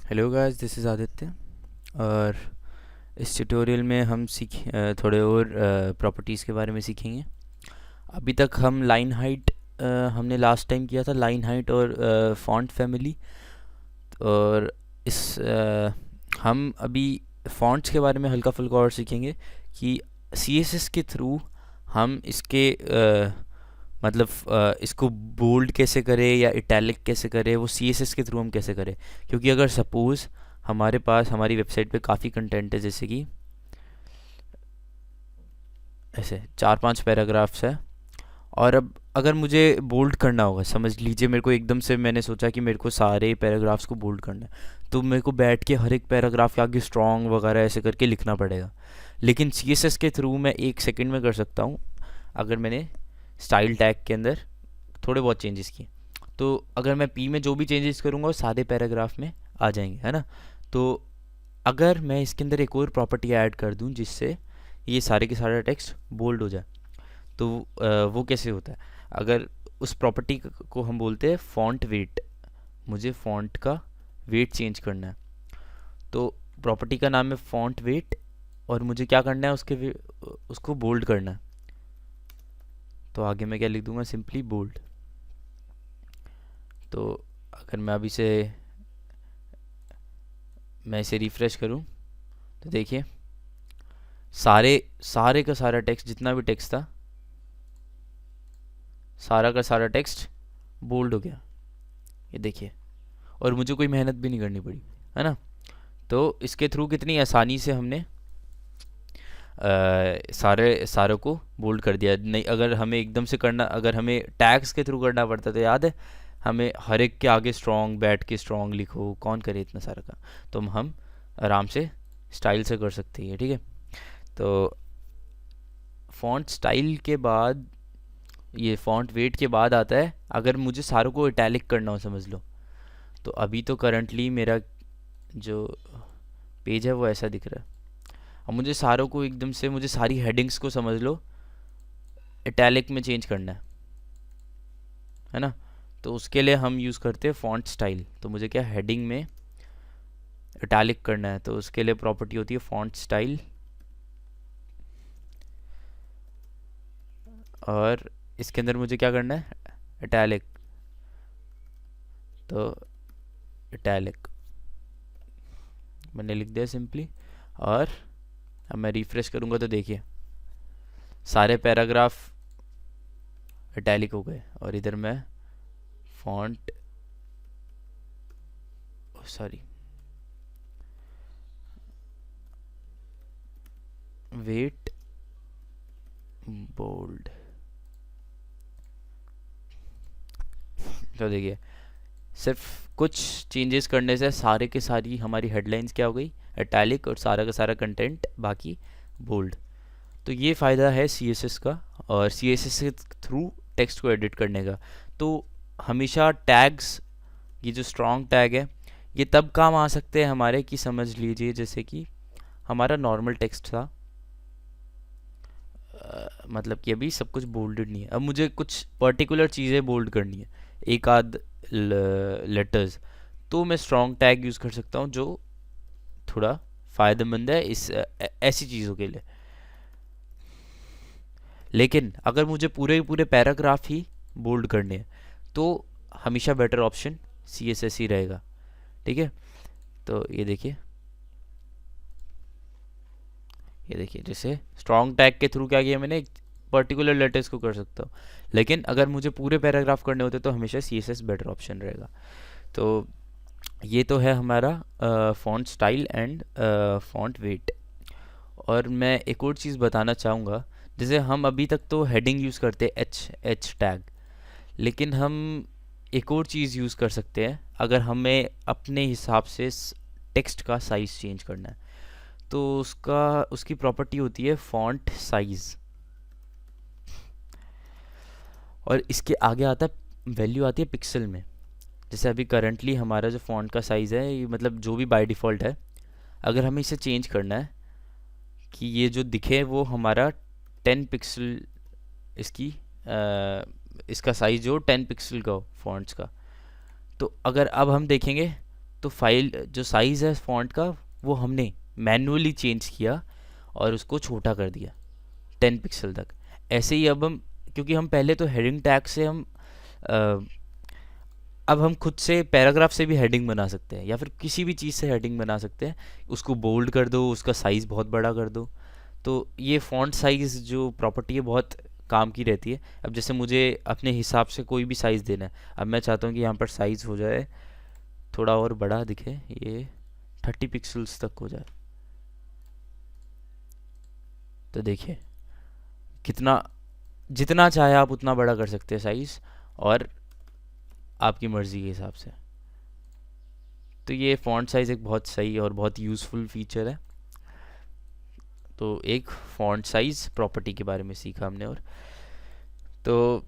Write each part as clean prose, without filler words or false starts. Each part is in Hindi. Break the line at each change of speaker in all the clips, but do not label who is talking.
Hello guys, this is Aditya. और इस ट्यूटोरियल में हम थोड़े और प्रॉपर्टीज़ के बारे में सीखेंगे। अभी तक हम लाइन हाइट हमने लास्ट टाइम किया था, लाइन हाइट और फॉन्ट फैमिली। और इस हम अभी फॉन्ट्स के बारे में हल्का फुल्का और सीखेंगे कि CSS के थ्रू हम इसको बोल्ड कैसे करें या इटैलिक कैसे करें, वो CSS के थ्रू हम कैसे करें। क्योंकि अगर सपोज़ हमारे पास हमारी वेबसाइट पे काफ़ी कंटेंट है, जैसे कि ऐसे 4-5 पैराग्राफ्स है, और अब अगर मुझे बोल्ड करना होगा, समझ लीजिए मेरे को एकदम से मैंने सोचा कि मेरे को सारे पैराग्राफ्स को बोल्ड करना है, तो मेरे को बैठ के हर एक पैराग्राफ के आगे स्ट्रॉन्ग वगैरह ऐसे करके लिखना पड़ेगा। लेकिन CSS के थ्रू मैं 1 सेकंड में कर सकता हूँ, अगर मैंने स्टाइल टैग के अंदर थोड़े बहुत चेंजेस किए। तो अगर मैं पी में जो भी चेंजेस करूँगा वो सारे पैराग्राफ में आ जाएंगे, है ना। तो अगर मैं इसके अंदर एक और प्रॉपर्टी ऐड कर दूं जिससे ये सारे के सारे टेक्स्ट बोल्ड हो जाए, तो वो कैसे होता है। अगर उस प्रॉपर्टी को हम बोलते हैं फॉन्ट वेट। मुझे फॉन्ट का वेट चेंज करना है, तो प्रॉपर्टी का नाम है फॉन्ट वेट, और मुझे क्या करना है, उसको बोल्ड करना है। तो आगे मैं क्या लिख दूंगा, सिंपली बोल्ड। तो अगर मैं इसे रिफ़्रेश करूं, तो देखिए सारे सारे का सारा टेक्स्ट, जितना भी टेक्स्ट था, सारा का सारा टेक्स्ट बोल्ड हो गया, ये देखिए। और मुझे कोई मेहनत भी नहीं करनी पड़ी, है ना। तो इसके थ्रू कितनी आसानी से हमने सारे सारों को बोल्ड कर दिया। नहीं, अगर हमें एकदम से करना, अगर हमें टैग्स के थ्रू करना पड़ता, तो याद है हमें हर एक के आगे स्ट्रॉन्ग बैठ के स्ट्रॉन्ग लिखो, कौन करे इतना सारा का। तो हम आराम से स्टाइल से कर सकते हैं, ठीक है। तो फॉन्ट स्टाइल के बाद, ये फॉन्ट वेट के बाद आता है अगर मुझे सारों को इटैलिक करना हो, समझ लो। तो अभी तो करंटली मेरा जो पेज है वो ऐसा दिख रहा है। अब मुझे सारों को एकदम से, मुझे सारी हेडिंग्स को, समझ लो, इटैलिक में चेंज करना है ना। तो उसके लिए हम यूज़ करते हैं फॉन्ट स्टाइल। तो मुझे क्या हेडिंग में इटैलिक करना है, तो उसके लिए प्रॉपर्टी होती है फॉन्ट स्टाइल। और इसके अंदर मुझे क्या करना है, इटैलिक। तो इटैलिक मैंने लिख दिया सिंपली। और अब मैं रिफ्रेश करूँगा तो देखिए सारे पैराग्राफ इटैलिक हो गए। और इधर मैं फॉन्ट, सॉरी, वेट बोल्ड। तो देखिए सिर्फ कुछ चेंजेस करने से सारे के सारी हमारी हेडलाइंस क्या हो गई, इटैलिक, और सारा का सारा कंटेंट बाकी बोल्ड। तो ये फ़ायदा है CSS का, और CSS के थ्रू टेक्स्ट को एडिट करने का। तो हमेशा टैग्स, ये जो स्ट्रॉन्ग टैग है, ये तब काम आ सकते हैं हमारे, कि समझ लीजिए जैसे कि हमारा नॉर्मल टेक्स्ट था, मतलब कि अभी सब कुछ बोल्डेड नहीं है, अब मुझे कुछ पर्टिकुलर चीज़ें बोल्ड करनी है, एक आध लेटर्स, तो मैं स्ट्रॉन्ग टैग यूज़ कर सकता हूँ, जो थोड़ा फ़ायदेमंद है ऐसी चीज़ों के लिए। लेकिन अगर मुझे पूरे पूरे पैराग्राफ ही बोल्ड करने हैं, तो हमेशा बेटर ऑप्शन CSS ही रहेगा, ठीक है। तो ये देखिए जैसे स्ट्रॉन्ग टैग के थ्रू क्या किया मैंने, एक पर्टिकुलर लेटर्स को कर सकता हूँ। लेकिन अगर मुझे पूरे पैराग्राफ करने होते तो हमेशा CSS बेटर ऑप्शन रहेगा। तो ये तो है हमारा font style and font weight. और मैं एक और चीज़ बताना चाहूँगा, जैसे हम अभी तक तो हेडिंग यूज़ करते हैं एच टैग, लेकिन हम एक और चीज़ यूज़ कर सकते हैं अगर हमें अपने हिसाब से टेक्स्ट का साइज़ चेंज करना है। तो उसकी प्रॉपर्टी होती है फॉन्ट साइज़, और इसके आगे आता है वैल्यू, आती है पिक्सल में। जैसे अभी करंटली हमारा जो फॉन्ट का साइज़ है, ये मतलब जो भी बाय डिफ़ॉल्ट है, अगर हमें इसे चेंज करना है कि ये जो दिखे वो हमारा 10 पिक्सल, इसकी इसका साइज़ जो 10 पिक्सल का हो फॉन्ट्स का। तो अगर अब हम देखेंगे तो फाइल जो साइज़ है फ़ॉन्ट का वो हमने मैन्युअली चेंज किया और उसको छोटा कर दिया 10 पिक्सल तक। ऐसे ही अब हम, क्योंकि हम पहले तो हेडिंग टैग से हम अ, अब हम खुद से पैराग्राफ से भी हेडिंग बना सकते हैं या फिर किसी भी चीज़ से हेडिंग बना सकते हैं। उसको बोल्ड कर दो, उसका साइज़ बहुत बड़ा कर दो। तो ये फ़ॉन्ट साइज़ जो प्रॉपर्टी है बहुत काम की रहती है। अब जैसे मुझे अपने हिसाब से कोई भी साइज़ देना है, अब मैं चाहता हूँ कि यहाँ पर साइज़ हो जाए थोड़ा और बड़ा दिखे, ये 30 पिक्सल्स तक हो जाए। तो देखिए कितना, जितना चाहे आप उतना बड़ा कर सकते हैं साइज़, और आपकी मर्ज़ी के हिसाब से। तो ये फ़ॉन्ट साइज़ एक बहुत सही और बहुत यूज़फुल फीचर है। तो एक फ़ॉन्ट साइज़ प्रॉपर्टी के बारे में सीखा हमने। और तो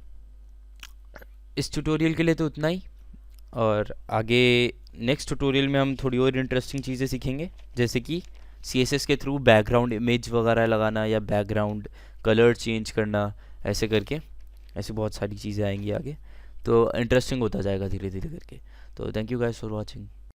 इस ट्यूटोरियल के लिए तो उतना ही, और आगे नेक्स्ट ट्यूटोरियल में हम थोड़ी और इंटरेस्टिंग चीज़ें सीखेंगे, जैसे कि सीएसएस के थ्रू बैकग्राउंड इमेज वगैरह लगाना या बैकग्राउंड कलर चेंज करना, ऐसे करके ऐसी बहुत सारी चीज़ें आएंगी आगे। तो इंटरेस्टिंग होता जाएगा धीरे धीरे करके। तो thank you guys for watching.